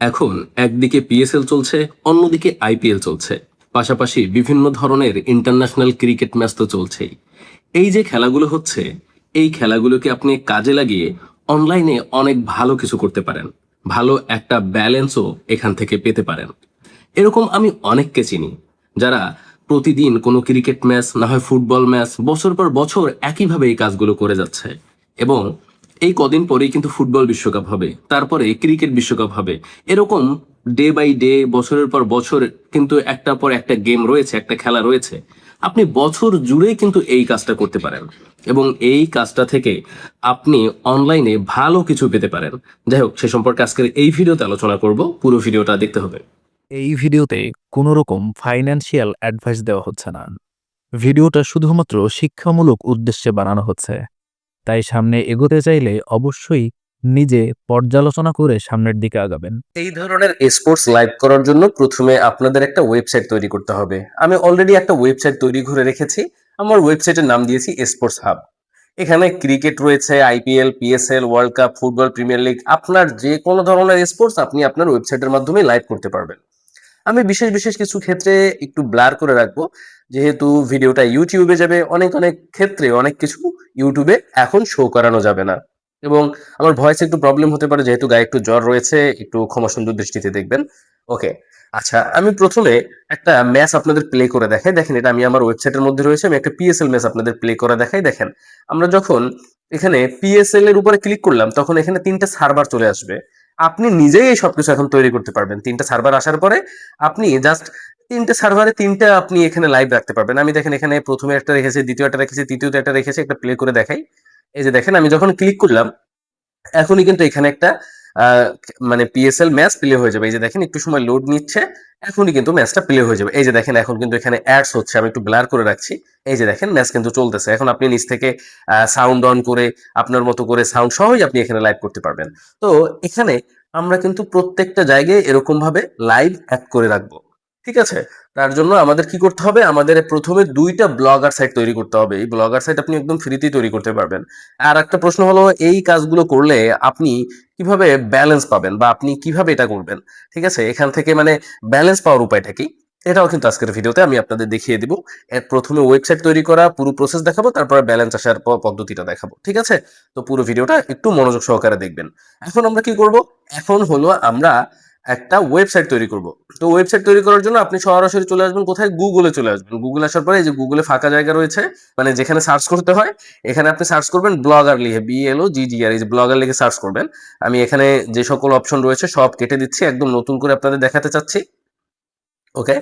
এখন একদিকে পিএসএল চলছে, অন্যদিকে আইপিএল চলছে। পাশাপাশি বিভিন্ন ধরনের ইন্টারন্যাশনাল ক্রিকেট ম্যাচ তো চলছেই। এই যে খেলাগুলো হচ্ছে, এই খেলাগুলোকে আপনি কাজে লাগিয়ে অনলাইনে অনেক ভালো কিছু করতে পারেন। ভালো একটা ব্যালেন্সও এখান থেকে পেতে পারেন। এরকম আমি অনেককে চিনি যারা প্রতিদিন কোনো ক্রিকেট ম্যাচ, না হয় ফুটবল ম্যাচ, বছর পর বছর একইভাবে এই কাজগুলো করে যাচ্ছে। এবং এই কদিন পরেই কিন্তু ফুটবল বিশ্বকাপ হবে, তারপরে ক্রিকেট বিশ্বকাপ হবে। এরকম ডে বাই ডে, বছরের পর বছর কিন্তু একটার পর একটা গেম রয়েছে, একটা খেলা রয়েছে। আপনি বছর জুড়ে কিন্তু এই কাজটা করতে পারেন এবং এই কাজটা থেকে আপনি অনলাইনে ভালো কিছু পেতে পারেন। যাই হোক, সে সম্পর্কে আজকের এই ভিডিওতে আলোচনা করব। পুরো ভিডিওটা দেখতে হবে। এই ভিডিওতে কোনো রকম ফাইন্যান্সিয়াল অ্যাডভাইস দেওয়া হচ্ছে না। ভিডিওটা শুধুমাত্র শিক্ষামূলক উদ্দেশ্যে বানানো হচ্ছে। তাই সামনে এগোতে চাইলে অবশ্যই নিজে পর্যালোচনা করে সামনের দিকে আগাবেন। এই ধরনের স্পোর্টস লাইভ করার জন্য প্রথমে আপনাদের একটা ওয়েবসাইট তৈরি করতে হবে। আমি অলরেডি একটা ওয়েবসাইট তৈরি করে রেখেছি। আমার ওয়েবসাইটের নাম দিয়েছি স্পোর্টস হাব। এখানে ক্রিকেট রয়েছে, IPL, PSL, world cup, football, premier league, আপনার যে কোনো ধরনের স্পোর্টস আপনি আপনার ওয়েবসাইটের মাধ্যমে লাইভ করতে পারবেন। আমি বিশেষ বিশেষ কিছু ক্ষেত্রে একটু ব্লার করে রাখবো, যেহেতু ভিডিওটা ইউটিউবে যাবে। অনেক অনেক ক্ষেত্রে অনেক কিছু ইউটিউবে এখন শো করানো যাবে না, এবং আমার ভয়েসে একটু প্রবলেম হতে পারে, যেহেতু গায়ে একটু জ্বর রয়েছে। একটু ক্ষমা সুন্দর দৃষ্টিতে দেখবেন। ওকে, আচ্ছা, আমি প্রথমে একটা ম্যাচ আপনাদের প্লে করে দেখাই। দেখেন, এটা আমি আমার ওয়েবসাইটের মধ্যে রয়েছে। আমি একটা পিএসএল ম্যাচ আপনাদের প্লে করে দেখাই। দেখেন, আমরা যখন এখানে পিএসএল এর উপরে ক্লিক করলাম, তখন এখানে 3টে সার্ভার চলে আসবে। আপনি নিজেই এই সবকিছু এখন তৈরি করতে পারবেন। 3টে সার্ভার আসার পরে আপনি জাস্ট 3টে সার্ভারে 3টা আপনি এখানে লাইভ রাখতে পারবেন। আমি দেখেন এখানে প্রথমে একটা রেখেছি, দ্বিতীয় একটা রেখেছি, তৃতীয়তে একটা রেখেছি। একটা প্লে করে দেখাই। এই যে দেখেন, আমি যখন ক্লিক করলাম, এখনই কিন্তু এখানে একটা মানে পিএসএল ম্যাচ প্লে হয়ে যাবে। এই যে দেখেন, একটু সময় লোড নিচ্ছে। এখনই কিন্তু ম্যাচটা প্লে হয়ে যাবে। এই যে দেখেন, এখন কিন্তু এখানে অ্যাডস হচ্ছে। আমি একটু ব্লার করে রাখছি। এই যে দেখেন, ম্যাচ কিন্তু চলতেছে। এখন আপনি নিচ থেকে সাউন্ড অন করে আপনার মতো করে সাউন্ড সহই আপনি এখানে লাইভ করতে পারবেন। তো এখানে আমরা কিন্তু প্রত্যেকটা জায়গায় এরকম ভাবে লাইভ অ্যাড করে রাখবো। ঠিক আছে? তার জন্য আমাদের কি করতে হবে? আমাদের প্রথমে 2টা ব্লগার সাইট তৈরি করতে হবে। এই ব্লগার সাইট আপনি একদম ফ্রিতেই তৈরি করতে পারবেন। আর একটা প্রশ্ন হলো, এই কাজগুলো করলে আপনি কিভাবে ব্যালেন্স পাবেন, বা আপনি কিভাবে এটা করবেন? ঠিক আছে? এখান থেকে মানে ব্যালেন্স পাওয়ার উপায়টা কি? এটাও কিন্তু আজকের ভিডিওতে আমি আপনাদের দেখিয়ে দিব। প্রথমে ওয়েবসাইট তৈরি করা পুরো প্রসেস দেখাবো, তারপরে ব্যালেন্স আসার পদ্ধতিটা দেখাবো। ঠিক আছে? তো পুরো ভিডিওটা একটু মনোযোগ সহকারে দেখবেন। এখন আমরা কি করব? এখন হলো আমরা একটা ওয়েবসাইট তৈরি করব। তো ওয়েবসাইট তৈরি করার জন্য আপনি সরাসরি চলে আসবেন কোথায়? গুগলে চলে আসবেন। গুগলে আসার পরে এই যে গুগলে ফাঁকা জায়গা রয়েছে, মানে যেখানে সার্চ করতে হয়, এখানে আপনি সার্চ করবেন ব্লগার লিখে, BLOGGR, এই যে ব্লগার লিখে সার্চ করবেন। আমি এখানে যে সকল অপশন রয়েছে সব কেটে দিচ্ছি, একদম নতুন করে আপনাদের দেখাতে চাচ্ছি। ওকে,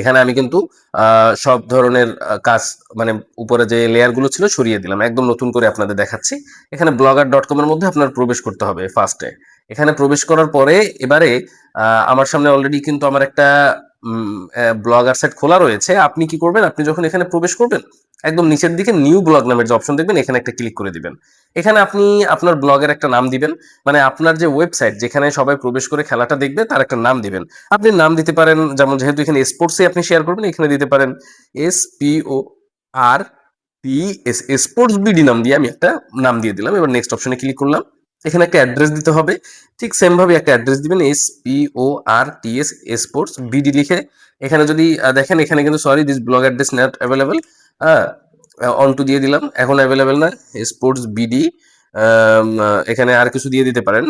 এখানে আমি কিন্তু সব ধরনের কাজ, মানে উপরে যে লেয়ার গুলো ছিল সরিয়ে দিলাম, একদম নতুন করে আপনাদের দেখাচ্ছি। এখানে blogger.com এর মধ্যে আপনার প্রবেশ করতে হবে ফার্স্টে। এখানে প্রবেশ করার পরে এবারে আমার সামনে অলরেডি কিন্তু আমার একটা ব্লগার সাইট খোলা রয়েছে। আপনি কি করবেন? আপনি যখন এখানে প্রবেশ করবেন, একদম নিচের দিকে নিউ ব্লগ নামের যে অপশন দেখবেন, এখানে একটা ক্লিক করে দিবেন। এখানে আপনি আপনার ব্লগের একটা নাম দিবেন, মানে আপনার যে ওয়েবসাইট যেখানে সবাই প্রবেশ করে খেলাটা দেখবে তার একটা নাম দিবেন। আপনি নাম দিতে পারেন, যেমন যেহেতু এখানে স্পোর্টসে আপনি শেয়ার করবেন, এখানে দিতে পারেন SPORTS, স্পোর্টস বিডি নাম দিয়ে আমি একটা নাম দিয়ে দিলাম। এবার নেক্সট অপশনে ক্লিক করলাম। এখানে একটা অ্যাড্রেস দিতে হবে। ঠিক সেম ভাবে একটা অ্যাড্রেস দিবেন, SPORTS স্পোর্টস বিডি লিখে। এখানে যদি দেখেন, এখানে কিন্তু sorry, this blog address not available. হ্যাঁ, অন টু দিয়ে দিলাম, এখন অ্যাভেলেবেল না। স্পোর্টস বিডি, এখানে আর কিছু দিয়ে দিতে পারেন,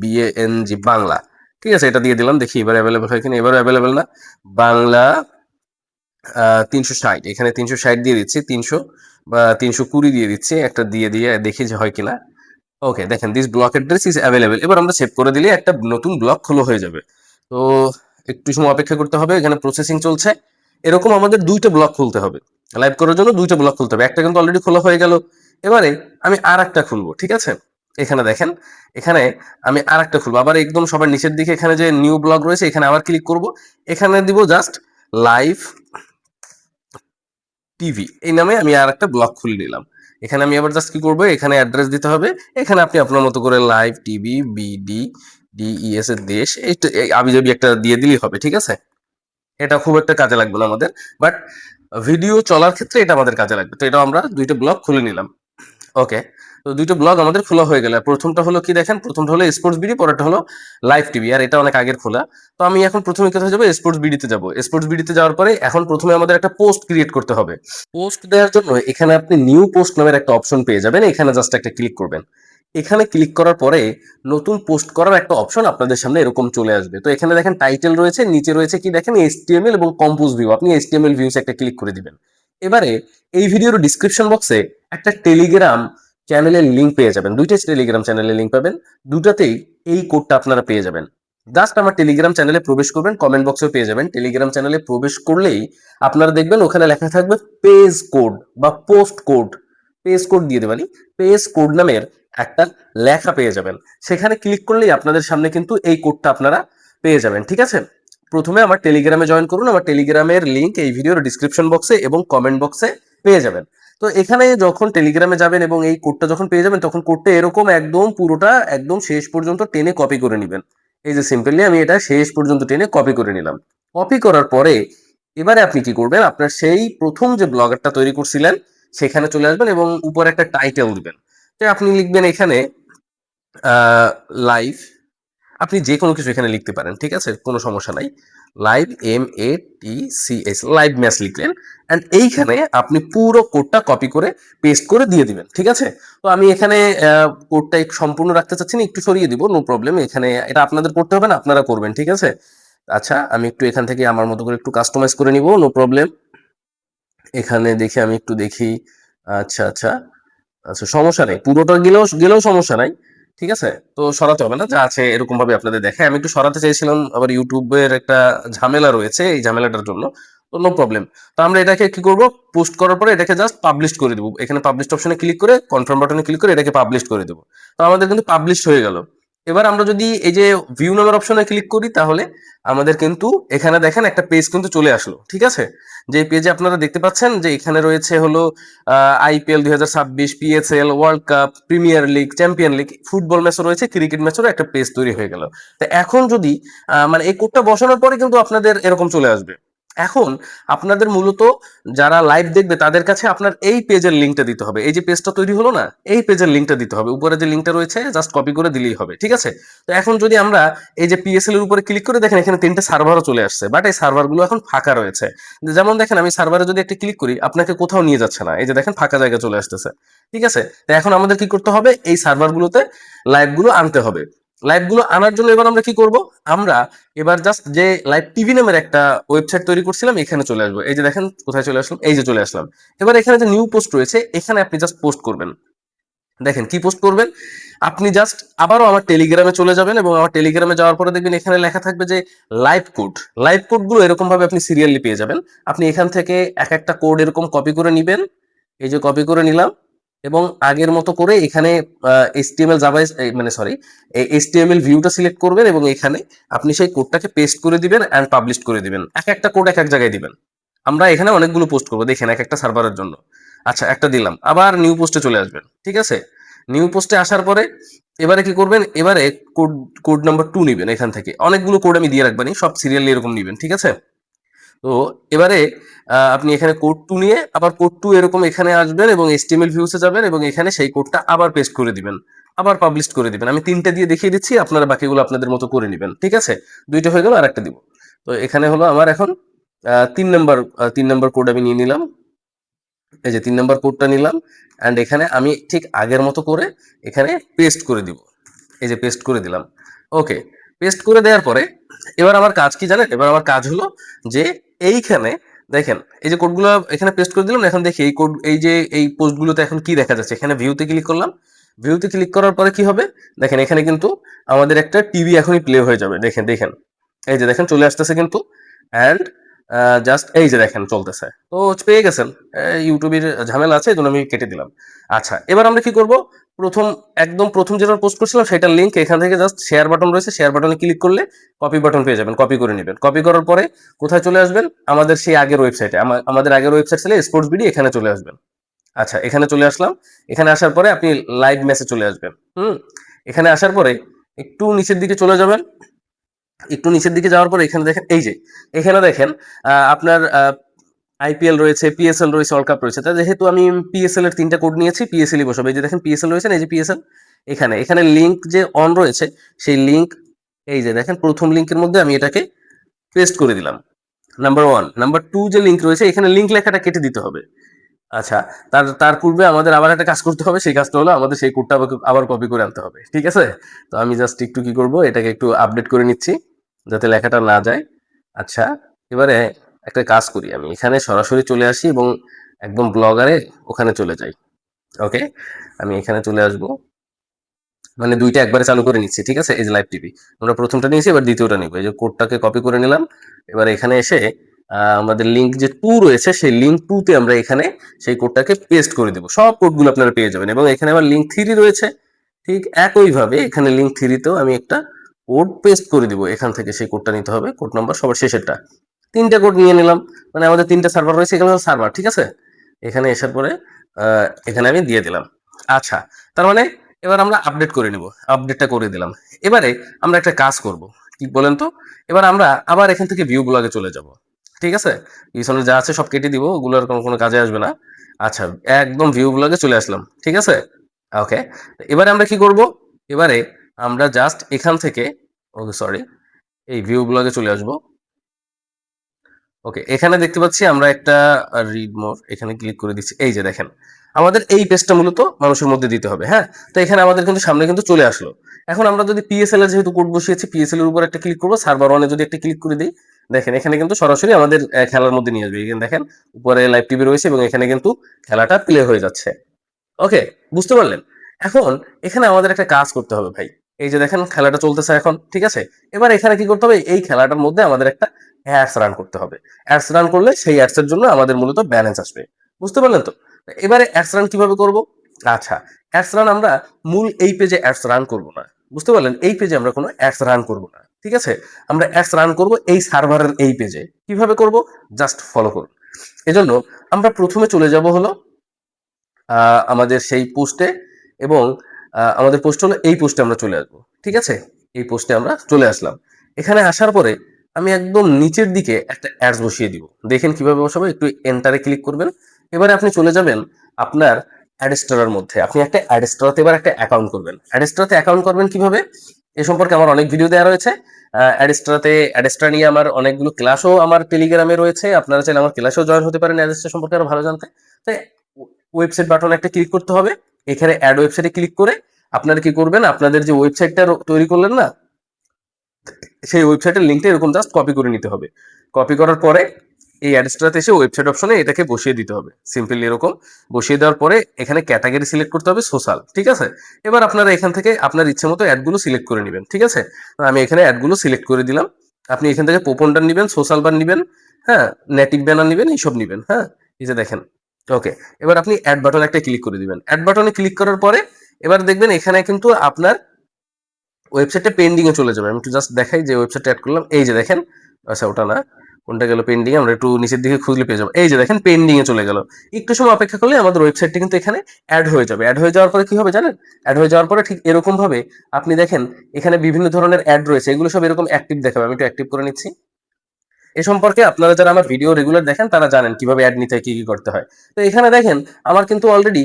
BANG বাংলা। ঠিক আছে, এটা দিয়ে দিলাম। দেখি এবার অ্যাভেলেবেল হয় কিনা। এবারও অ্যাভেলেবেল না। বাংলা 360, এখানে 360 দিয়ে দিচ্ছি। 300 বা 320 দিয়ে দিচ্ছি। একটা দিয়ে দিয়ে দেখি যে হয় কিনা। ওকে, দেখেন, this block address is available. এবার আমরা সেভ করে দিলে একটা নতুন ব্লক খোলা হয়ে যাবে। তো একটু সময় অপেক্ষা করতে হবে, এখানে প্রসেসিং চলছে। এরকম আমাদের 2টা ব্লক খুলতে হবে। লাইভ করার জন্য 2টা ব্লক খুলতে হবে। একটা কিন্তু অলরেডি খোলা হয়ে গেল। এবারে আমি আর একটা খুলবো। ঠিক আছে? এখানে দেখেন, এখানে আমি আর একটা খুলবো। আবার একদম সবার নিচের দিকে এখানে যে নিউ ব্লগ রয়েছে, এখানে আবার ক্লিক করব। এখানে দিব জাস্ট লাইভ টিভি, এই নামে আমি আর একটা ব্লগ খুলে নিলাম। এখানে আমি আবার জাস্ট কি করবো? এখানে অ্যাড্রেস দিতে হবে। এখানে আপনি আপনার মতো করে লাইভ টিভি BDDES এর দেশ, এই আবিজাবি একটা দিয়ে দিলেই হবে। ঠিক আছে? এটা খুব একটা কাজে লাগবে না আমাদের, বাট ভিডিও চলার ক্ষেত্রে এটা আমাদের কাজে লাগবে। তো এটা আমরা 2টা ব্লগ খুলে নিলাম। ওকে, তো দুইটা ব্লগ আমাদের খোলা হয়ে গেল। প্রথমটা হলো কি দেখেন, প্রথমটা হলো স্পোর্টস বিডি, পরেরটা হলো লাইভ টিভি, আর এটা অনেক আগের খোলা। তো আমি এখন প্রথমে কোথায় যাবো, স্পোর্টস বিডিতে যাবো। স্পোর্টস বিডিতে যাওয়ার পরে এখন প্রথমে আমাদের একটা পোস্ট ক্রিয়েট করতে হবে। পোস্ট দেওয়ার জন্য এখানে আপনি নিউ পোস্ট নামের একটা অপশন পেয়ে যাবেন, এখানে জাস্ট একটা ক্লিক করবেন। এখানে ক্লিক করার পরে নতুন পোস্ট করার একটা অপশন আপনাদের সামনে এরকম চলে আসবে। তো এখানে দেখেন টাইটেল রয়েছে, নিচে রয়েছে কি দেখেন HTML এবং কম্পোজ ভিউ, আপনি HTML ভিউস একটা ক্লিক করে দিবেন। এবারে এই ভিডিওর ডিসক্রিপশন বক্সে একটা টেলিগ্রাম চ্যানেলের লিঙ্ক পেয়ে যাবেন, দুইটা টেলিগ্রাম চ্যানেলের লিঙ্ক পাবেন, দুটাতেই এই কোডটা আপনারা পেয়ে যাবেন। জাস্ট আমার টেলিগ্রাম চ্যানেলে প্রবেশ করবেন, কমেন্ট বক্সেও পেয়ে যাবেন। টেলিগ্রাম চ্যানেলে প্রবেশ করলেই আপনারা দেখবেন ওখানে লেখা থাকবে পেজ কোড বা পোস্ট কোড, পেজ কোড দিয়ে দেবেন, পেজ কোড নামের একটা লেখা পেয়ে যাবেন। সেখানে ক্লিক করলেই আপনাদের সামনে কিন্তু এই কোডটা আপনারা পেয়ে যাবেন। ঠিক আছে, প্রথমে আমার টেলিগ্রামে জয়েন করুন, আমার টেলিগ্রামের লিঙ্ক এই ভিডিওর ডিসক্রিপশন বক্সে এবং কমেন্ট বক্সে পেয়ে যাবেন। তো এখানে যখন টেলিগ্রামে যাবেন এবং এই কোডটা যখন পেয়ে যাবেন, তখন কোডটা এরকম একদম পুরোটা একদম শেষ পর্যন্ত টেনে কপি করে নেবেন। এই যে সিম্পলি আমি এটা শেষ পর্যন্ত টেনে কপি করে নিলাম। কপি করার পরে এবারে আপনি কি করবেন, আপনার সেই প্রথম যে ব্লগারটা তৈরি করছিলেন সেখানে চলে আসবেন এবং উপরে একটা টাইটেল দিবেন। যে আপনি লিখবেন এখানে লাইভ, আপনি যে কোনো কিছু এখানে লিখতে পারেন, ঠিক আছে, কোনো সমস্যা নাই। লাইভ MATCH লাইভ ম্যাচ লিখলেন, অ্যান্ড এইখানে আপনি পুরো কোডটা কপি করে পেস্ট করে দিয়ে দিবেন। ঠিক আছে, তো আমি এখানে কোডটা সম্পূর্ণ রাখতে চাচ্ছি না, একটু সরিয়ে দিব, নো প্রবলেম। এখানে এটা আপনাদের করতে হবে না, আপনারা করবেন। ঠিক আছে, আচ্ছা আমি একটু এখান থেকে আমার মতো করে একটু কাস্টমাইজ করে নিব, নো প্রবলেম। এখানে দেখি, আমি একটু দেখি। আচ্ছা আচ্ছা আচ্ছা, সমস্যা নেই, পুরোটা গেলেও গেলেও সমস্যা নাই। ঠিক আছে, তো সরাতে হবে না, যা আছে এরকম ভাবে আপনাদের দেখায়। আমি একটু সরাতে চাইছিলাম, আবার ইউটিউবের একটা ঝামেলা রয়েছে, এই ঝামেলাটার জন্য। তো নো প্রবলেম। তো আমরা এটাকে কি করব, পোস্ট করার পরে এটাকে জাস্ট পাবলিশ করে দেবো। এখানে পাবলিশ অপশনে ক্লিক করে কনফার্ম বাটনে ক্লিক করে এটাকে পাবলিশ করে দেবো। তো আমাদের কিন্তু পাবলিশ হয়ে গেল। এবার আমরা যদি এই যে ভিউ নামের অপশনে ক্লিক করি, তাহলে আমাদের কিন্তু এখানে দেখেন একটা পেজ কিন্তু চলে আসলো। ঠিক আছে, যে পেজে আপনারা দেখতে পাচ্ছেন যে এখানে রয়েছে হলো IPL 2026, PSL, world cup, premier league, champion league, football ম্যাচও রয়েছে, ক্রিকেট ম্যাচেরও একটা পেজ তৈরি হয়ে গেল। তো এখন যদি মানে এই কোডটা বসানোর পরে কিন্তু আপনাদের এরকম চলে আসবে। এখন আপনাদের মূলত যারা লাইভ দেখবে তাদের কাছে আপনার এই পেজের লিঙ্কটা দিতে হবে। এই যে পেজটা তৈরি হলো না, এই পেজের লিঙ্কটা দিতে হবে। উপরে যে লিঙ্কটা রয়েছে জাস্ট কপি করে দিলেই হবে। ঠিক আছে, তো এখন যদি আমরা এই যে PSL এর উপরে ক্লিক করে দেখেন, এখানে 3টে সার্ভারও চলে আসছে, বাট এই সার্ভারগুলো এখন ফাঁকা রয়েছে। যেমন দেখেন, আমি সার্ভারে যদি একটা ক্লিক করি, আপনাকে কোথাও নিয়ে যাচ্ছে না, এই যে দেখেন ফাঁকা জায়গা চলে আসতেছে। ঠিক আছে, তো এখন আমাদের কি করতে হবে, এই সার্ভারগুলোতে লাইভগুলো আনতে হবে। লাইভগুলো আনার জন্য এবার আমরা কি করব, আমরা এবার জাস্ট যে লাইভ টিভি নামের একটা ওয়েবসাইট তৈরি করছিলাম এখানে চলে আসবো। এই যে দেখেন কোথায় চলে আসলাম, এই যে চলে আসলাম। এবার এখানে যে নিউ পোস্ট রয়েছে, এখানে আপনি জাস্ট পোস্ট করবেন। দেখেন কি পোস্ট করবেন, আপনি জাস্ট আবারও আমার টেলিগ্রামে চলে যাবেন এবং আমার টেলিগ্রামে যাওয়ার পরে দেখবেন এখানে লেখা থাকবে যে লাইভ কোড। লাইভ কোডগুলো এরকম ভাবে আপনি সিরিয়ালি পেয়ে যাবেন। আপনি এখান থেকে এক একটা কোড এরকম কপি করে নিবেন, এই যে কপি করে নিলাম, এবং আগের মতো করে এখানে HTML জাভা, মানে সরি, HTML ভিউটা সিলেক্ট করবেন এবং এখানে আপনি সেই কোডটাকে পেস্ট করে দিবেন অ্যান্ড পাবলিশ করে দিবেন। এক একটা কোড এক এক জায়গায় দিবেন। আমরা এখানে অনেকগুলো পোস্ট করবো, দেখেন এক একটা সার্ভারের জন্য। আচ্ছা, একটা দিলাম, আবার নিউ পোস্টে চলে আসবেন। ঠিক আছে, নিউ পোস্টে আসার পরে এবারে কি করবেন, এবারে কোড কোড নাম্বার 2 নিবেন। এখান থেকে অনেকগুলো কোড আমি দিয়ে রাখবানি, সব সিরিয়ালি এরকম নিবেন। ঠিক আছে, তো এবারে আপনি এখানে কোড 2 নিয়ে আবার কোড 2 এরকম এখানে আসবেন এবং HTML ভিউসে যাবেন এবং এখানে সেই কোডটা আবার পেস্ট করে দিবেন, আবার পাবলিশ করে দিবেন। আমি 3টে দিয়ে দেখিয়ে দিচ্ছি, আপনারা বাকিগুলো আপনাদের মতো করে নেবেন। ঠিক আছে, 2টা হয়ে গেল, আর একটা দিব। তো এখানে হলো আমার এখন 3 নম্বর কোড আমি নিয়ে নিলাম। এই যে 3 নম্বর কোডটা নিলাম, অ্যান্ড এখানে আমি ঠিক আগের মতো করে এখানে পেস্ট করে দিব। এই যে পেস্ট করে দিলাম। ওকে, পেস্ট করে দেওয়ার পরে এবার আমার কাজ কি জানেন, এবার আমার কাজ হলো যে এইখানে দেখেন এই যে কোডগুলো এখানে পেস্ট করে দিলাম। এখন দেখি এই কোড, এই যে এই পোস্টগুলোতে এখন কি দেখা যাচ্ছে, এখানে ভিউতে ক্লিক করলাম। ভিউতে ক্লিক করার পরে কি হবে, দেখেন এখানে কিন্তু আমাদের একটা টিভি এখনই প্লে হয়ে যাবে। দেখেন দেখেন, এই যে দেখেন চলে আসতেছে কিন্তু, অ্যান্ড জাস্ট এই যে দেখেন চলতেছে। তো পেয়ে গেছেন, ইউটিউবের ঝামেলা আছে, এই জন্য আমি কেটে দিলাম। আচ্ছা, এবার আমরা কি করব, প্রথম একদম প্রথম যেটা পোস্ট করছিলাম সেটার লিঙ্ক এখান থেকে জাস্ট শেয়ার বাটন রয়েছে, শেয়ার বাটনে ক্লিক করলে কপি বাটন পেয়ে যাবেন, কপি করে নেবেন। কপি করার পরে কোথায় চলে আসবেন, আমাদের সেই আগের ওয়েবসাইটে, আমাদের আগের ওয়েবসাইট ছিল স্পোর্টস বিডি, এখানে চলে আসবেন। আচ্ছা, এখানে চলে আসলাম। এখানে আসার পরে আপনি লাইভ ম্যাচে চলে আসবেন। এখানে আসার পরে একটু নিচের দিকে চলে যাবেন। একটু নিচের দিকে যাওয়ার পরে এখানে দেখেন, এই যে এখানে দেখেন আপনার আইপিএল রয়েছে, পিএসএল রয়েছে, ওয়ার্ল্ড কাপ রয়েছে। তা যেহেতু আমি পিএসএল এর 3টা কোড নিয়েছি, পিএসএলই বসাবো। এই যে দেখেন পিএসএল রয়েছে না, এই যে পিএসএল, এখানে লিংক যে অন রয়েছে, সেই লিংক এই যে দেখেন প্রথম লিংকের মধ্যে আমি এটাকে পেস্ট করে দিলাম, নাম্বার 1। নাম্বার 2 যে লিংক রয়েছে, এখানে লিংক লেখাটা কেটে দিতে হবে। আচ্ছা, তার পূর্বে আমাদের আবার একটা কাজ করতে হবে। সেই কাজটা হলো আমাদের সেই কোডটা আবার কপি করে আনতে হবে। ঠিক আছে? তো আমি জাস্ট একটু কি করব, এটাকে একটু আপডেট করে নিচ্ছি যাতে লেখাটা না যায়। আচ্ছা, এবারে একটা কাজ করি, আমি এখানে সরাসরি চলে আসি এবং একদম ব্লগারে ওখানে চলে যাই। ওকে, আমি এখানে চলে আসবো, মানে দুইটা একবারে চালু করে নিচ্ছি। ঠিক আছে? এই যে লাইভ টিভি, আমরা প্রথমটা নিয়েছি, এবার দ্বিতীয়টা নিব। এই যে কোডটাকে কপি করে নিলাম। এবার এখানে এসে আমাদের লিঙ্ক যে 2 রয়েছে, সেই লিঙ্ক 2 তে আমরা এখানে সেই কোডটাকে পেস্ট করে দেব। সব কোডগুলো আপনারা পেয়ে যাবেন। এবং এখানে আবার লিঙ্ক 3 রয়েছে, ঠিক একইভাবে এখানে লিঙ্ক 3 তেও আমি একটা কোড পেস্ট করে দিব। এখান থেকে সেই কোডটা নিতে হবে, কোড নাম্বার সবার শেষেরটা। 3টা কোড নিয়ে নিলাম, মানে আমাদের 3টা সার্ভার রয়েছে, এখানে সার্ভার। ঠিক আছে? এখানে আসার পরে এখানে আমি দিয়ে দিলাম। আচ্ছা, তার মানে এবার আমরা আপডেট করে নিব। আপডেটটা করে দিলাম। এবারে আমরা একটা কাজ করব, কি বলেন তো? এবার আমরা আবার এখান থেকে ভিউ ব্লগে চলে যাব। ঠিক আছে? পিছনে যা আছে সব কেটে দিব, ওগুলোর কোনো কাজে আসবে না। আচ্ছা, একদম ভিউ ব্লগে চলে আসলাম। ঠিক আছে? ওকে, এবারে আমরা কি করব? এবারে আমরা জাস্ট এখান থেকে, ওকে সরি, এই ভিউ ব্লগে চলে আসব। ওকে, এখানে দেখতে পাচ্ছি আমরা একটা রিড মোর, এখানে ক্লিক করে দিচ্ছি। এই যে দেখেন, আমাদের এই পেজটা মূলত মানুষের মধ্যে দিতে হবে। হ্যাঁ, তো এখানে আমাদের কিন্তু সামনে কিন্তু চলে আসলো। এখন আমরা যদি পিএসএল এর যেহেতু কোড বসিয়েছি, পিএসএল এর উপর একটা ক্লিক করবো, সার্ভার ওয়ানে যদি একটা ক্লিক করে দিই, দেখেন এখানে কিন্তু সরাসরি আমাদের খেলার মধ্যে নিয়ে আসবে। এখানে দেখেন উপরে লাইভ টিভি রয়েছে এবং এখানে কিন্তু খেলাটা প্লে হয়ে যাচ্ছে। ওকে, বুঝতে পারলেন? এখন এখানে আমাদের একটা কাজ করতে হবে ভাই। এই যে দেখেন খেলাটা চলতেছে এখন। ঠিক আছে? এবার এখানে কি করতে হবে? এই খেলাটার মধ্যে আমাদের একটা অ্যাডস রান করতে হবে। অ্যাডস রান করলে সেই অ্যাডস এর জন্য আমাদের মূলত ব্যালেন্স আসবে। বুঝতে পারলেন তো? এবারে অ্যাডস রান কিভাবে করব? আচ্ছা, অ্যাডস রান আমরা মূল এই পেজে অ্যাডস রান করব না। বুঝতে পারলেন? এই পেজে আমরা কোনো অ্যাডস রান করব না। ঠিক আছে? আমরা অ্যাডস রান করব এই সার্ভারের এই পেজে। কিভাবে করব? জাস্ট ফলো করুন। এজন্য আমরা প্রথমে চলে যাব হলো আমাদের সেই পোস্টে, এবং আমাদের পোস্ট হলো এই পোস্টে আমরা চলে আসবো। ঠিক আছে? এই পোস্টে আমরা চলে আসলাম। এখানে আসার পরে আমি একদম নিচের দিকে একটা অ্যাডস বসিয়ে দিব। দেখেন কিভাবে বসাবো, একটু এন্টারে ক্লিক করবেন। এবারে আপনি চলে যাবেন আপনার অ্যাডস্টারের মধ্যে। আপনি একটা অ্যাডস্টারাতে এবার একটা অ্যাকাউন্ট করবেন। অ্যাডস্টারাতে অ্যাকাউন্ট করবেন কিভাবে? এ সম্পর্কে আমার অনেক ভিডিও দেওয়া রয়েছে। অ্যাডস্টারা নিয়ে আমার অনেকগুলো ক্লাসও আমার টেলিগ্রামে রয়েছে। আপনারা চাইলে আমার ক্লাসেও জয়েন হতে পারেন অ্যাডস্টার সম্পর্কে আরো ভালো জানতে। তাই ওয়েবসাইট বাটনে একটা ক্লিক করতে হবে। এখানে অ্যাড ওয়েবসাইটে ক্লিক করে আপনারা কি করবেন, আপনাদের যে ওয়েবসাইটটা তৈরি করলেন না, সেই ওয়েবসাইটের লিঙ্কটা এরকম জাস্ট কপি করে নিতে হবে। কপি করার পরে এই অ্যাডস্টারাতে এসে ওয়েবসাইট অপশনে এটাকে বসিয়ে দিতে হবে। সিম্পলি এরকম বসিয়ে দেওয়ার পরে এখানে ক্যাটাগরি সিলেক্ট করতে হবে সোশ্যাল। ঠিক আছে? এবার আপনারা এখান থেকে আপনার ইচ্ছে মতো অ্যাডগুলো সিলেক্ট করে নেবেন। ঠিক আছে? আমি এখানে অ্যাডগুলো সিলেক্ট করে দিলাম। আপনি এখান থেকে পোপন্ডার নিবেন, সোশ্যাল বার নিবেন, হ্যাঁ, নেটিভ ব্যানার নিবেন, এইসব নিবেন। হ্যাঁ, এই যে দেখেন। ওকে, এবার আপনি অ্যাড বাটনে একটা ক্লিক করে দিবেন। অ্যাড বাটনে ক্লিক করার পরে এবার দেখবেন এখানে কিন্তু আপনার ওয়েবসাইটটা পেন্ডিং এ চলে যাবে। আমি একটু জাস্ট দেখাই যে ওয়েবসাইটটা অ্যাড করলাম। এই যে দেখেন, আচ্ছা ওটা না, কোনটা গেল পেন্ডিং এ, আমরা একটু নিচের দিকে খুঁজলে পেয়ে যাবো। এই যে দেখেন পেন্ডিং এ চলে গেল। একটু সময় অপেক্ষা করলে আমাদের ওয়েবসাইটটা কিন্তু এখানে অ্যাড হয়ে যাবে। অ্যাড হয়ে যাওয়ার পরে কি হবে জানেন? অ্যাড হয়ে যাওয়ার পরে ঠিক এরকম ভাবে আপনি দেখেন এখানে বিভিন্ন ধরনের অ্যাড রয়েছে, এগুলো সব এরকম অ্যাক্টিভ দেখাবে। আমি একটু অ্যাক্টিভ করে নিচ্ছি। এ সম্পর্কে আপনারা যারা আমার ভিডিও রেগুলার দেখেন তারা জানেন কিভাবে অ্যাড নিতে হয়, কি কি করতে হয়। তো এখানে দেখেন আমার কিন্তু অলরেডি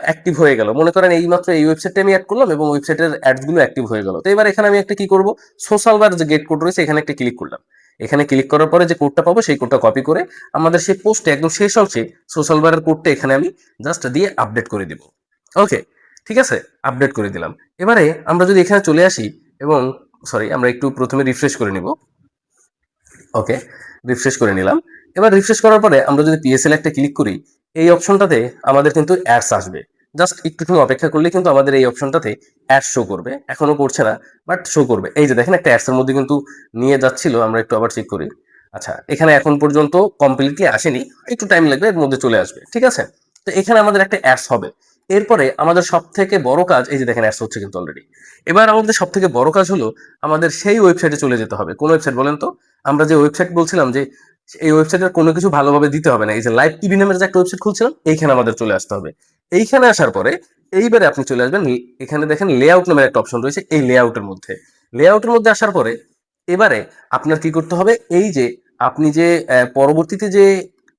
অ্যাক্টিভ হয়ে গেল। মনে করেন এই মাত্র এই ওয়েবসাইটটা আমি অ্যাড করলাম এবং ওয়েবসাইটের অ্যাডস গুলো অ্যাক্টিভ হয়ে গেল। তো এবার এখানে আমি একটা কি করব, সোশ্যাল বার যে গেট কোড রয়েছে এখানে একটা ক্লিক করলাম। এখানে ক্লিক করার পরে যে কোডটা পাবো সেই কোডটা কপি করে আমাদের সেই পোস্টে একদম শেষ অংশে সোশ্যাল বারের কোডটা এখানে আমি জাস্ট দিয়ে আপডেট করে দিব। ওকে, ঠিক আছে? আপডেট করে দিলাম। এবারে আমরা যদি এখানে চলে আসি এবং সরি, আমরা একটু প্রথমে রিফ্রেশ করে নিব। ওকে, রিফ্রেশ করে নিলাম। এবার রিফ্রেশ করার পরে আমরা যদি পিএসএল একটা ক্লিক করি, এই অপশনটাতে আমাদের কিন্তু অ্যাডস আসবে। জাস্ট একটু অপেক্ষা করলে কিন্তু আমাদের এই অপশনটাতে অ্যাড শো করবে। এখনো করছে না, বাট শো করবে। এই যে দেখেন একটা অ্যাডস এর মধ্যে কিন্তু নিয়ে যাচ্ছিল। আমরা একটু আবার চেক করি। আচ্ছা, এখানে এখন পর্যন্ত কমপ্লিটলি আসেনি, একটু টাইম লাগবে, এর মধ্যে চলে আসবে। ঠিক আছে? তো এখানে আমাদের একটা অ্যাডস হবে। এরপরে আমাদের সব থেকে বড় কাজ, এই যে দেখেন অ্যাডস হচ্ছে কিন্তু অলরেডি। এবার আমাদের সব থেকে বড় কাজ হলো আমাদের সেই ওয়েবসাইটে চলে যেতে হবে। কোন ওয়েবসাইট বলেন তো? আমরা যে ওয়েবসাইট বলছিলাম যে এই ওয়েবসাইটের কোনো কিছু ভালোভাবে দিতে হবে না, এই যে লাইভ টিভি নামের যে একটা ওয়েবসাইট খুলছিলাম, এইখানে আমাদের চলে আসতে হবে। এইখানে আসার পরে এইবারে আপনি চলে আসবেন, এখানে দেখেন লেআউট নামের একটা অপশন রয়েছে, এই লেআউটের মধ্যে। লেআউটের মধ্যে আসার পরে এবারে আপনার কি করতে হবে, এই যে আপনি যে পরবর্তীতে যে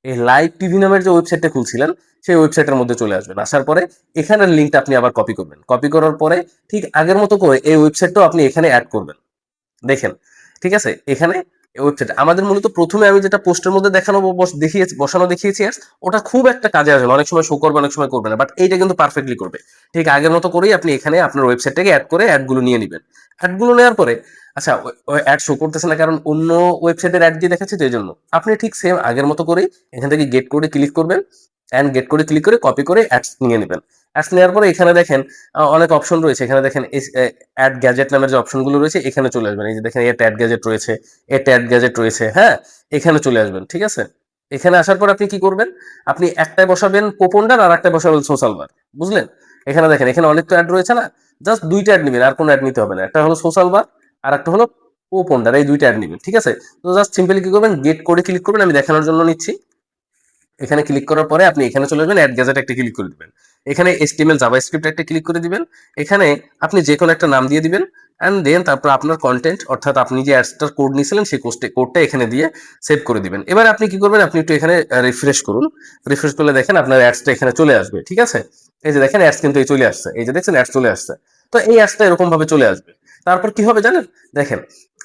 এই লাইভ টিভি নামের যে ওয়েবসাইটটা খুলছিলেন সেই ওয়েবসাইটের মধ্যে চলে আসবেন। আসার পরে এখানের লিঙ্কটা আপনি আবার কপি করবেন। কপি করার পরে ঠিক আগের মতো করে এই ওয়েবসাইটটাও আপনি এখানে অ্যাড করবেন। দেখেন, ঠিক আছে? এখানে ওয়েবসাইট আমাদের মূলত প্রথমে আমি যেটা পোস্টের মধ্যে বসানো দেখিয়েছি ads, ওটা খুব একটা কাজে আসবে না। অনেক সময় শো করবে, অনেক সময় করবে না। বাট এইটা কিন্তু পারফেক্টলি করবে। ঠিক আগের মতো করেই আপনি এখানে আপনার ওয়েবসাইটটাকে অ্যাড করে অ্যাডগুলো নিয়ে নিবেন। অ্যাডগুলো নেওয়ার পরে আচ্ছা ওই অ্যাড শো করতেছে না কারণ অন্য ওয়েবসাইটের অ্যাড দিয়ে দেখাচ্ছে তো এইজন্য। আপনি ঠিক সেম আগের মতো করেই এখান থেকে গেট কোডে ক্লিক করবেন অ্যান্ড গেট কোডে ক্লিক করে কপি করে অ্যাডস নিয়ে নিবেন। অ্যাডস নেওয়ার পরে এখানে দেখেন অনেক অপশন রয়েছে। এখানে দেখেন অ্যাড গ্যাজেট নামের যে অপশনগুলো রয়েছে এখানে চলে আসবেন। এই যে দেখেন এট অ্যাড গ্যাজেট রয়েছে, এট অ্যাড গ্যাজেট রয়েছে, হ্যাঁ? এখানে চলে আসবেন, ঠিক আছে? এখানে আসার পর আপনি কি করবেন? আপনি একটায় বসাবেন কোপনডার আর একটায় বসাবেন সোশ্যাল বার, বুঝলেন? এখানে দেখেন এখানে অনেক তো অ্যাড রয়েছে না? জাস্ট ২ টা অ্যাড নিবেন, আর কোনো অ্যাড নিতে হবে না। একটা হলো সোশ্যাল বার আর একটা হলো কোপনডার, এই ২ টা অ্যাড নিবেন, ঠিক আছে? তো জাস্ট সিম্পলি কি করবেন? গেট কোডে ক্লিক করবেন, আমি দেখানোর জন্য নিচ্ছি। এখানে ক্লিক করার পরে আপনি এখানে চলে যাবেন, অ্যাড গ্যাজেট একটা ক্লিক করে দিবেন। এখানে HTML জাভাস্ক্রিপ্ট একটা ক্লিক করে দিবেন। এখানে আপনি যে কোনো একটা নাম দিয়ে দিবেন অ্যান্ড দেন তারপর আপনার কন্টেন্ট অর্থাৎ আপনি যে অ্যাডসটার কোড নিয়েছিলেন সেই কোডটা এখানে দিয়ে সেভ করে দিবেন। এবার আপনি কি করবেন? আপনি একটু এখানে রিফ্রেশ করুন। রিফ্রেশ করলে দেখেন আপনার অ্যাডসটা এখানে চলে আসবে, ঠিক আছে? এই যে দেখেন অ্যাডস কিন্তু এই চলে আসছে। এই যে দেখছেন অ্যাডস চলে আসছে। তো এই অ্যাডসটা এরকম ভাবে চলে আসবে। তারপর কি হবে জানেন? দেখেন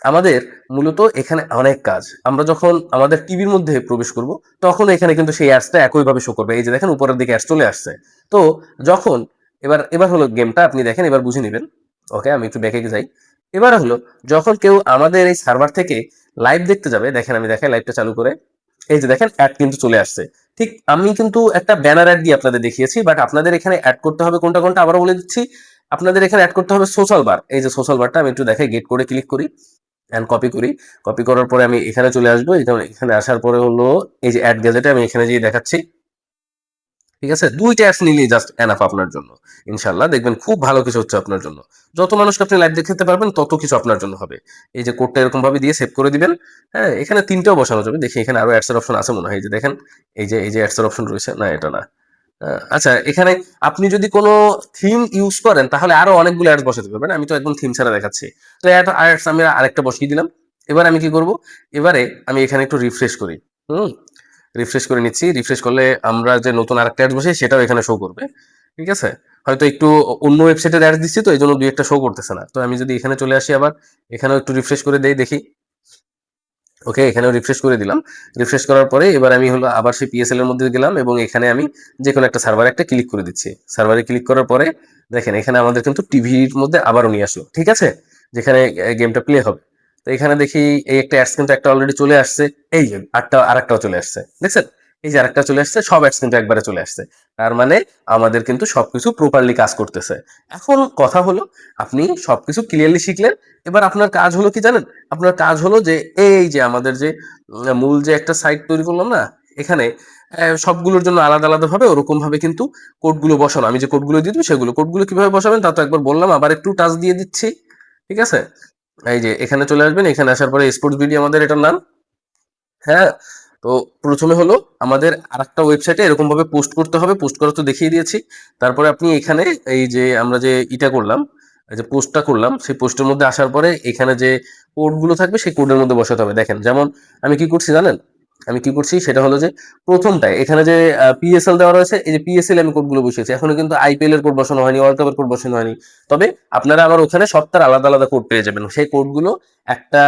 আমাদের মূলত এখানে অনেক কাজ। আমরা যখন আমাদের টিভির মধ্যে প্রবেশ করব, তখন এখানে কিন্তু সেই অ্যাডসটা একইভাবে শো করবে। এই যে দেখেন উপরের দিকে অ্যাডস চলে আসছে। তো যখন এবার হলো গেমটা আপনি দেখেন, এবার বুঝে নিবেন। ওকে, আমি একটু ব্যাকে যাই। এবার হলো যখন কেউ আমাদের এই সার্ভার থেকে লাইভ দেখতে যাবে, দেখেন আমি দেখাই লাইভটা চালু করে। এই যে দেখেন অ্যাড কিন্তু চলে আসছে। ঠিক আমি কিন্তু একটা ব্যানার অ্যাড দিয়ে আপনাদের দেখিয়েছি, বাট আপনাদের এখানে অ্যাড করতে হবে কোনটা কোনটা আবারও বলে দিচ্ছি। আপনাদের এখানে অ্যাড করতে হবে সোশ্যাল বার। এই যে সোশ্যাল বারটা আমি একটু দেখাই, গেট করে ক্লিক করি অ্যান্ড কপি করি। কপি করার পরে আমি এখানে চলে আসবো। এখানে আসার পরে হলো এই যে অ্যাড গ্যাজেটে আমি এখানে যেয়ে দেখাচ্ছি, ঠিক আছে? ২ টা অ্যাডস নিলেই জাস্ট এনাফ আপনার জন্য। ইনশাআল্লাহ দেখবেন খুব ভালো কিছু হচ্ছে আপনার জন্য। যত মানুষকে আপনি লাইভ দেখাতে পারবেন তত কিছু আপনার জন্য হবে। এই যে কোডটা এরকম ভাবে দিয়ে সেভ করে দিবেন। হ্যাঁ? এখানে ৩ টাও বসানো যাবে। দেখি এখানে আরো অ্যাডস এর অপশন আছে মনে হয়। এই যে দেখেন এই যে অ্যাডস এর অপশন রয়েছে। না এটা না। আচ্ছা এখানে আপনি যদি কোনো থিম ইউজ করেন তাহলে আরো অনেকগুলো অ্যাডস বসাতে পারবেন। আমি তো একদম থিম ছাড়া দেখাচ্ছি। তো অ্যাডস আমি আরেকটা বসিয়ে দিলাম। এবার আমি কি করব? এবারে আমি এখানে একটু রিফ্রেশ করি। হুম? রিফ্রেশ করে নিচ্ছি। রিফ্রেশ করলে আমরা যে নতুন আরেকটা অ্যাডস বসাই সেটাও এখানে শো করবে। ঠিক আছে? হয়তো একটু অন্য ওয়েবসাইটের অ্যাডস দিচ্ছি তো এজন্য ২ একটা শো করতেছে না। তো আমি যদি এখানে চলে আসি আবার এখানেও একটু রিফ্রেশ করে দেই দেখি। ওকে, এখানেও রিফ্রেশ করে দিলাম। রিফ্রেশ করার পরে এবার আমি হলো আবার সেই PSL এর মধ্যে গেলাম এবং এখানে আমি যেকোনো একটা সার্ভারে একটা ক্লিক করে দিচ্ছি। সার্ভারে ক্লিক করার পরে দেখেন এখানে আমাদের কিন্তু টিভির মধ্যে আবারও নিয়ে আসলো। ঠিক আছে? যেখানে গেমটা প্লে হবে। তো এখানে দেখি এই একটা অ্যাডস কিন্তু একটা অলরেডি চলে আসছে। এই যে আরেকটাও চলে আসছে। দেখছেন? এই যে আরেকটা চলে আসছে, সব অ্যাডস কিন্তু একবারে চলে আসছে। তার মানে আমাদের কিন্তু সবকিছু প্রপারলি কাজ করতেছে। এখন কথা হলো আপনি সবকিছু ক্লিয়ারলি শিখলেন। এবার আপনার কাজ হলো কি জানেন? আপনার কাজ হলো যে এই যে আমাদের যে মূল যে একটা সাইট তৈরি করলাম না? এখানে সবগুলোর জন্য আলাদা, আলাদা ভাবে ওরকম ভাবে কিন্তু কোডগুলো বসানো। আমি যে কোডগুলো দিয়ে দিব সেগুলো। কোডগুলো কিভাবে বসাবেন তা তো একবার বললাম। আবার একটু টাচ দিয়ে দিচ্ছি। ঠিক আছে? এই যে এখানে চলে আসবেন। এখানে আসার পরে স্পোর্টস বিডি আমাদের এটার নাম। হ্যাঁ? তো ১ম এ হলো আমাদের আরেকটা ওয়েবসাইটে এরকম ভাবে পোস্ট করতে হবে। পোস্ট করা তো দেখিয়ে দিয়েছি। তারপরে আপনি এখানে এই যে আমরা যে ইটা করলাম, এই যে পোস্টটা করলাম, সেই পোস্টের মধ্যে আসার পরে এখানে যে কোডগুলো থাকবে সেই কোডের মধ্যে বসাতে হবে। দেখেন যেমন আমি কি করছি জানেন? আমি কি করছি সেটা হলো যে ১ম টায় এখানে যে PSL দেওয়া রয়েছে, এই যে PSL আমি কোডগুলো বসিয়েছি। এখনো কিন্তু IPL এর কোড বসানো হয়নি, ওয়ার্ল্ড কাপের কোড বসানো হয়নি। তবে আপনারা আবার ওখানে সবটার আলাদা, আলাদা কোড পেয়ে যাবেন। সেই কোডগুলো একটা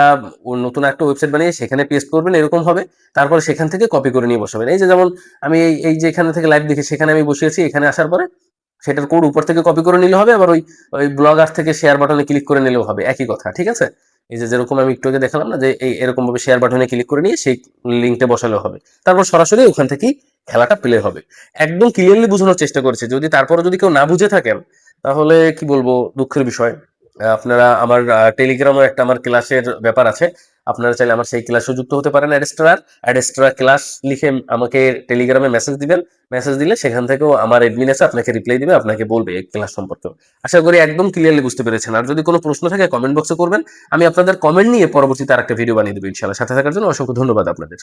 নতুন একটা ওয়েবসাইট বানিয়ে সেখানে পেস্ট করবেন এরকম হবে। তারপরে সেখান থেকে কপি করে নিয়ে বসাবেন। এই যে যেমন আমি এই যে এখানে থেকে লাইভ দেখি সেখানে আমি বসিয়েছি। এখানে আসার পরে সেটার কোড উপর থেকে কপি করে নিলে হবে। আবার ওই ব্লগার থেকে শেয়ার বাটনে ক্লিক করে নিলেও হবে। একই কথা। ঠিক আছে? এই যে যেরকম আমি একটু আগে দেখালাম না যে এরকম ভাবে শেয়ার বাটনে ক্লিক করে নিয়ে সেই লিঙ্কটা বসালেও হবে। তারপর সরাসরি ওখান থেকেই খেলাটা প্লে হবে। একদম ক্লিয়ারলি বোঝানোর চেষ্টা করেছি। যদি তারপরও যদি কেউ না বুঝে থাকেন তাহলে কি বলবো, দুঃখের বিষয়। আপনারা আমার টেলিগ্রামে একটা আমার ক্লাসের ব্যাপার আছে। আপনারা চাইলে আমার সেই ক্লাসেও যুক্ত হতে পারেন অ্যাডেস্ট্রার ক্লাস লিখে আমাকে টেলিগ্রামে মেসেজ দিবেন। মেসেজ দিলে সেখান থেকেও আমার অ্যাডমিন আছে আপনাকে রিপ্লাই দিবে, আপনাকে বলবে এই ক্লাস সম্পর্কে। আশা করি একদম ক্লিয়ারলি বুঝতে পেরেছেন। আর যদি কোনো প্রশ্ন থাকে কমেন্ট বক্সে করবেন। আমি আপনাদের কমেন্ট নিয়ে পরবর্তীতে আরেকটা ভিডিও বানিয়ে দেব ইনশাআল্লাহ। সাথে থাকার জন্য অসংখ্য ধন্যবাদ আপনাদের।